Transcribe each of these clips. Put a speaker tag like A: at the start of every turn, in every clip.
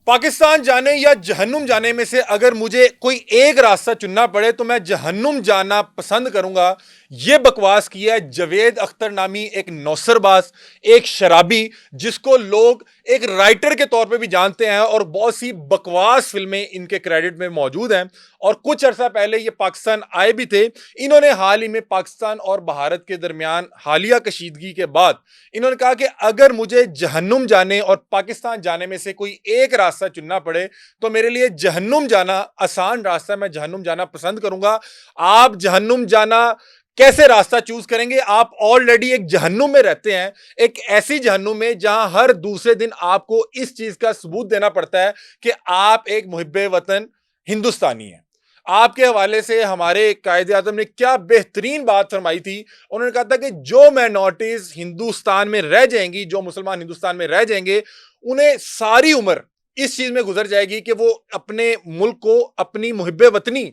A: पाकिस्तान जाने या जहन्नुम जाने में से अगर मुझे कोई एक रास्ता चुनना पड़े तो मैं जहन्नुम जाना पसंद करूंगा। यह बकवास किया है जावेद अख्तर नामी एक नौसरबाज, एक शराबी, जिसको लोग एक राइटर के तौर पे भी जानते हैं और बहुत सी बकवास फिल्में इनके क्रेडिट में मौजूद हैं। और कुछ अरसा पहले ये पाकिस्तान आए भी थे। इन्होंने हाल ही में पाकिस्तान और भारत के दरमियान हालिया कशीदगी के बाद इन्होंने कहा कि अगर मुझे जहन्नुम जाने और पाकिस्तान जाने में से कोई एक रास्ता चुनना पड़े तो मेरे लिए जहन्नुम जाना आसान रास्ता है, मैं जहन्नुम जाना पसंद करूंगा। आप जहन्नुम जाना कैसे रास्ता चूज करेंगे? आप ऑलरेडी एक जहन्नुम में रहते हैं, एक ऐसी जहन्नुम में जहां हर दूसरे दिन आपको इस चीज का सबूत देना पड़ता है कि आप एक मुहिब्बे वतन हिंदुस्तानी हैं। आपके हवाले से हमारे कायदे आजम ने क्या बेहतरीन बात फरमाई थी। उन्होंने कहा था कि जो माइनॉरिटीज हिंदुस्तान में रह जाएंगी, जो मुसलमान हिंदुस्तान में रह जाएंगे, उन्हें सारी उम्र इस चीज में गुजर जाएगी कि वो अपने मुल्क को अपनी मुहिब्बे वतनी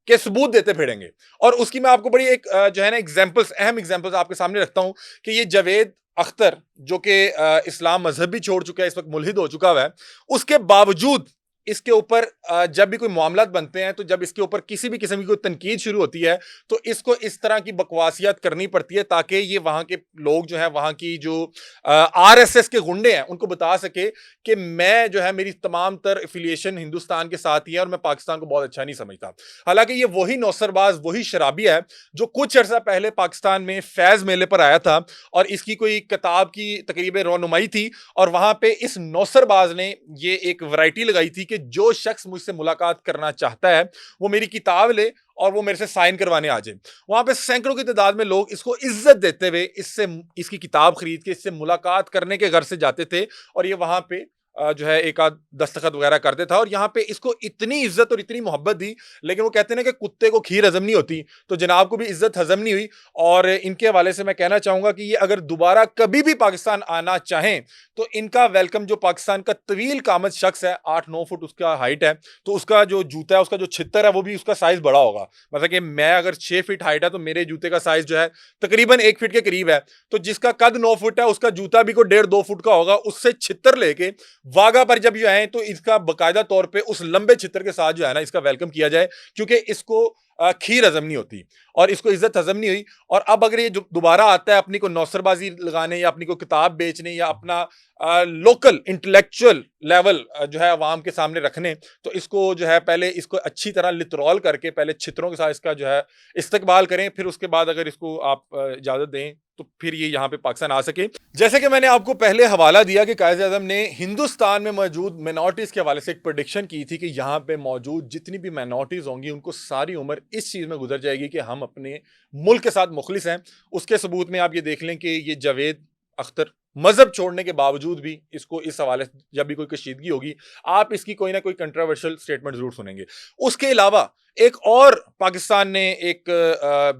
A: के सबूत देते फिरेंगे। और उसकी मैं आपको बड़ी एक जो है ना एग्जांपल्स, अहम एग्जांपल्स आपके सामने रखता हूं कि ये जावेद अख्तर जो कि इस्लाम मजहब भी छोड़ चुका है, इस वक्त मुल्हिद हो चुका हुआ है, उसके बावजूद इसके ऊपर जब भी कोई मामलात बनते हैं, तो जब इसके ऊपर किसी भी किस्म की कोई तनकीद शुरू होती है तो इसको इस तरह की बकवासियत करनी पड़ती है ताकि ये वहां के लोग जो है, वहां की जो आरएसएस के गुंडे हैं, उनको बता सके कि मैं जो है, मेरी तमाम तर एफिलिएशन हिंदुस्तान के साथ ही है और मैं पाकिस्तान को बहुत अच्छा नहीं समझता। हालांकि ये वही नौसरबाज, वही शराबी है जो कुछ अर्सा पहले पाकिस्तान में फैज मेले पर आया था और इसकी कोई किताब की तकरीब रोनुमाई थी और वहां पे इस नौसरबाज ने ये एक वैरायटी लगाई थी कि जो शख्स मुझसे मुलाकात करना चाहता है वो मेरी किताब ले और वो मेरे से साइन करवाने आ जाए। वहां पे सैकड़ों की तादाद में लोग इसको इज्जत देते हुए इससे इसकी किताब खरीद के इससे मुलाकात करने के घर से जाते थे और ये वहां पे जो है एक आध दस्तखत वगैरह करते था और यहाँ पे इसको इतनी इज्जत और इतनी मोहब्बत दी। लेकिन वो कहते हैं ना कि कुत्ते को खीर हजम नहीं होती, तो जनाब को भी इज्जत हजम नहीं हुई। और इनके हवाले से मैं कहना चाहूंगा कि ये अगर दोबारा कभी भी पाकिस्तान आना चाहें तो इनका वेलकम, जो पाकिस्तान का तवील कामत शख्स है, 8-9 फुट उसका हाइट है, तो उसका जो जूता है, उसका जो छितर है, वो भी उसका साइज बड़ा होगा। मतलब कि मैं अगर 6 फीट हाइट है तो मेरे जूते का साइज जो है तकरीबन 1 फीट के करीब है। तो जिसका कद 9 फुट है उसका जूता भी को 1.5-2 फुट का होगा। उससे छितर लेके वाघा पर जब जो आए तो इसका बाकायदा तौर पे उस लंबे छितर के साथ जो है ना इसका वेलकम किया जाए, क्योंकि इसको खीर हजम नहीं होती और इसको इज्जत हजम नहीं हुई। और अब अगर ये दोबारा आता है अपनी को नौसरबाजी लगाने या अपनी को किताब बेचने या अपना लोकल इंटेलेक्चुअल लेवल जो है अवाम के सामने रखने, तो इसको जो है पहले इसको अच्छी तरह लितरॉल करके पहले छितरों के साथ इसका जो है इस्तकबाल करें, फिर उसके बाद अगर इसको आप इजाजत दें तो फिर ये यहाँ पे पाकिस्तान आ सके। जैसे कि मैंने आपको पहले हवाला दिया कि कायदे आज़म ने हिंदुस्तान में मौजूद माइनॉरिटीज़ के हवाले से एक प्रेडिक्शन की थी कि यहाँ पे मौजूद जितनी भी माइनॉरिटीज़ होंगी उनको सारी उम्र इस चीज़ में गुजर जाएगी कि हम अपने मुल्क के साथ मुखलिस हैं। उसके सबूत में आप ये देख लें कि ये जावेद अख्तर मजहब छोड़ने के बावजूद भी इसको इस हवाले से जब भी कोई कशीदगी होगी आप इसकी कोई ना कोई कंट्रोवर्शियल स्टेटमेंट जरूर सुनेंगे। उसके अलावा एक और पाकिस्तान ने एक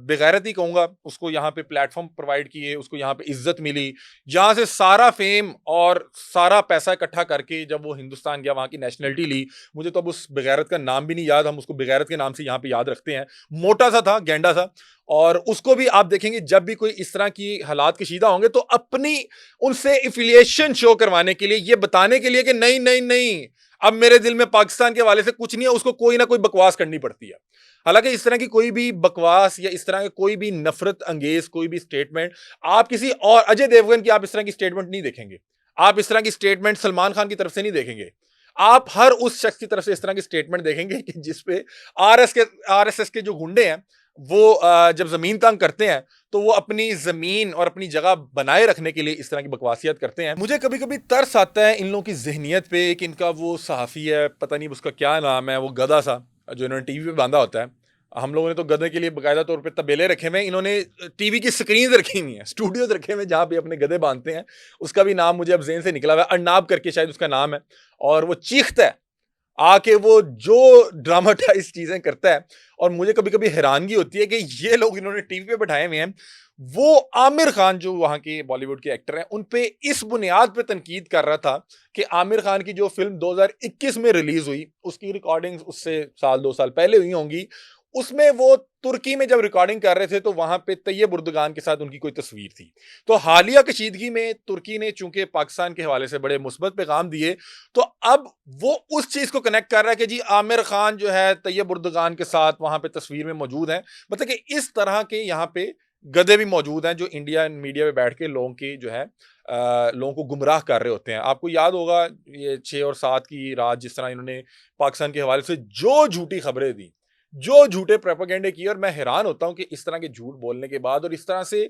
A: बेगैरती कहूंगा उसको यहाँ पे प्लेटफॉर्म प्रोवाइड किए, उसको यहाँ पे इज्जत मिली, जहाँ से सारा फेम और सारा पैसा इकट्ठा करके जब वो हिंदुस्तान गया, वहाँ की नेशनलिटी ली। मुझे तो अब उस बेगैरत का नाम भी नहीं याद, हम उसको बेगैरत के नाम से यहाँ पे याद रखते हैं। मोटा सा था, गेंडा सा, और उसको भी आप देखेंगे जब भी कोई इस तरह की हालात कशीदा होंगे तो अपनी उनसे एफिलिएशन शो करवाने के लिए, ये बताने के लिए कि नहीं नहीं नहीं अब मेरे दिल में पाकिस्तान के हवाले से कुछ नहीं है, उसको कोई ना कोई बकवास करनी पड़ती है। हालांकि इस तरह की कोई भी बकवास या इस तरह का कोई भी नफरत अंगेज कोई भी स्टेटमेंट आप किसी और, अजय देवगन की आप इस तरह की स्टेटमेंट नहीं देखेंगे, आप इस तरह की स्टेटमेंट सलमान खान की तरफ से नहीं देखेंगे। आप हर उस शख्स की तरफ से इस तरह की स्टेटमेंट देखेंगे कि जिसपे आरएसएस के जो गुंडे हैं वो जब जमीन तंग करते हैं तो वो अपनी जमीन और अपनी जगह बनाए रखने के लिए इस तरह की बकवासियत करते हैं। मुझे कभी कभी तरस आता है इन लोगों की जहनियत पे कि इनका वो सहाफ़ी है, पता नहीं उसका क्या नाम है, वो गधा सा जो इन्होंने टीवी पे बांधा होता है। हम लोगों ने तो गधे के लिए बाकायदा तौर पे तबेले रखे हुए हैं, इन्होंने टीवी की स्क्रीन रखी हुई है, स्टूडियोज रखे हुए हैं जहाँ पे अपने गधे बांधते हैं। उसका भी नाम मुझे अब जेन से निकला हुआ है, अर्नाब करके शायद उसका नाम है। और वो चीखता है आके, वो जो ड्रामाटाइज चीजें करता है। और मुझे कभी कभी हैरानगी होती है कि ये लोग इन्होंने टीवी पे बैठाए हुए हैं, वो आमिर खान जो वहां के बॉलीवुड के एक्टर हैं उन पे इस बुनियाद पे तनकीद कर रहा था कि आमिर खान की जो फिल्म 2021 में रिलीज हुई उसकी रिकॉर्डिंग्स उससे 1-2 साल पहले हुई होंगी, उसमें वो तुर्की में जब रिकॉर्डिंग कर रहे थे तो वहां पे तैयब उर्दगान के साथ उनकी कोई तस्वीर थी। तो हालिया कशीदगी में तुर्की ने चूंकि पाकिस्तान के हवाले से बड़े मुस्बत पैगाम दिए, तो अब वो उस चीज को कनेक्ट कर रहा है कि जी आमिर खान जो है तैयब उर्दगान के साथ वहां पे तस्वीर में मौजूद हैं। मतलब कि इस तरह के यहाँ पे गधे भी मौजूद हैं जो इंडिया मीडिया में बैठ के लोगों की जो है लोगों को गुमराह कर रहे होते हैं। आपको याद होगा ये 6 और 7 की रात जिस तरह इन्होंने पाकिस्तान के हवाले से जो झूठी खबरें दी, जो झूठे प्रोपेगेंडे किए, और मैं हैरान होता हूं कि इस तरह के झूठ बोलने के बाद और इस तरह से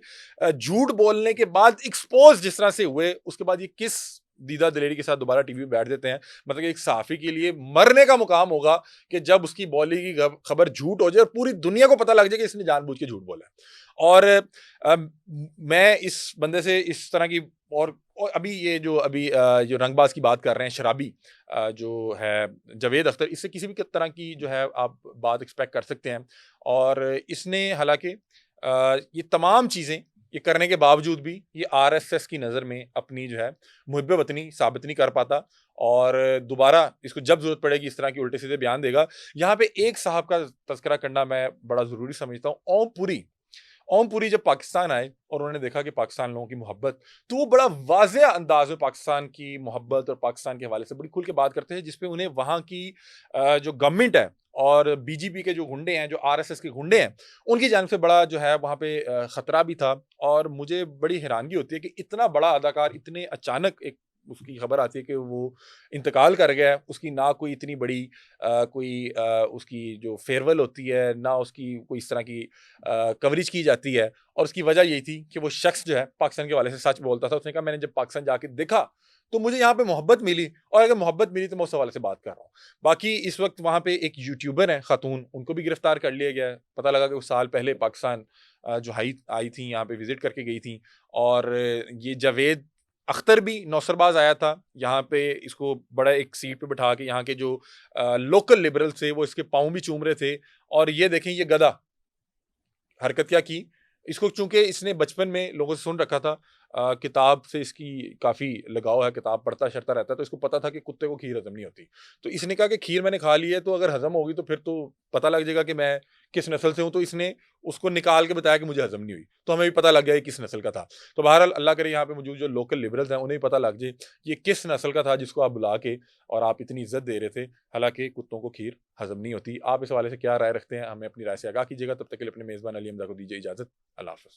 A: झूठ बोलने के बाद एक्सपोज जिस तरह से हुए, उसके बाद ये किस दीदा दिलेरी के साथ दोबारा टीवी पे बैठ देते हैं। मतलब कि एक सहाफी के लिए मरने का मुकाम होगा कि जब उसकी बोली की खबर झूठ हो जाए और पूरी दुनिया को पता लग जाए कि इसने जानबूझ के झूठ बोला है। और मैं इस बंदे से इस तरह की और अभी ये जो अभी जो रंगबाज की बात कर रहे हैं, शराबी जो है जावेद अख्तर, इससे किसी भी तरह की जो है आप बात एक्सपेक्ट कर सकते हैं। और इसने हालांकि ये तमाम चीज़ें ये करने के बावजूद भी ये आरएसएस की नज़र में अपनी जो है मुहिब वतनी साबित नहीं कर पाता, और दोबारा इसको जब जरूरत पड़ेगी इस तरह के उल्टे सीधे बयान देगा। यहाँ पे एक साहब का तस्करा करना मैं बड़ा ज़रूरी समझता हूँ, ओमपुरी जब पाकिस्तान आए और उन्होंने देखा कि पाकिस्तान लोगों की मोहब्बत, तो वो बड़ा वाज़ेह अंदाज में पाकिस्तान की मोहब्बत और पाकिस्तान के हवाले से बड़ी खुल के बात करते हैं, जिसपे उन्हें वहाँ की जो गवर्नमेंट है और बीजेपी के जो गुंडे हैं, जो आरएसएस के गुंडे हैं, उनकी जानिब से बड़ा जो है वहाँ पे खतरा भी था। और मुझे बड़ी हैरानगी होती है कि इतना बड़ा अदाकार इतने अचानक एक उसकी खबर आती है कि वो इंतकाल कर गया है। उसकी ना कोई इतनी बड़ी उसकी जो फेयरवेल होती है, ना उसकी कोई इस तरह की कवरेज की जाती है। और उसकी वजह यही थी कि वो शख्स जो है पाकिस्तान के हवाले से सच बोलता था। उसने कहा मैंने जब पाकिस्तान जाके देखा तो मुझे यहाँ पे मोहब्बत मिली, और अगर मोहब्बत मिली तो मैं उस हवाले से बात कर रहा हूँ। बाकी इस वक्त वहाँ पे एक यूट्यूबर है खातून, उनको भी गिरफ्तार कर लिया गया है। पता लगा कि वो साल पहले पाकिस्तान जो आई थी, यहाँ पे विजिट करके गई थी। और ये जावेद अख्तर भी नौसरबाज आया था यहाँ पे, इसको बड़ा एक सीट पे बिठा के यहाँ के जो लोकल लिबरल्स थे वो इसके पाँव भी चूम रहे थे। और ये देखें ये गधा हरकत क्या की, इसको चूंकि इसने बचपन में लोगों से सुन रखा था, किताब से इसकी काफ़ी लगाव है, किताब पढ़ता शरता रहता है, तो इसको पता था कि कुत्ते को खीर हजम नहीं होती। तो इसने कहा कि खीर मैंने खा ली है तो अगर हजम होगी तो फिर तो पता लग जाएगा कि मैं किस नस्ल से हूँ। तो इसने उसको निकाल के बताया कि मुझे हजम नहीं हुई, तो हमें भी पता लग गया ये किस नस्ल का था। तो बहरहाल अल्लाह करे यहाँ पे मौजूद जो लोकल लिबरल्स हैं उन्हें भी पता लग जाए ये किस नस्ल का था जिसको आप बुला के और आप इतनी इज्जत दे रहे थे। हालांकि कुत्तों को खीर हजम नहीं होती। आप इस हवाले से क्या राय रखते हैं, हमें अपनी राय से आगाह कीजिएगा। तब तक के लिए अपने मेज़बान अली हमजा को दीजिए इजाज़त। अल्लाह हाफ़िज़।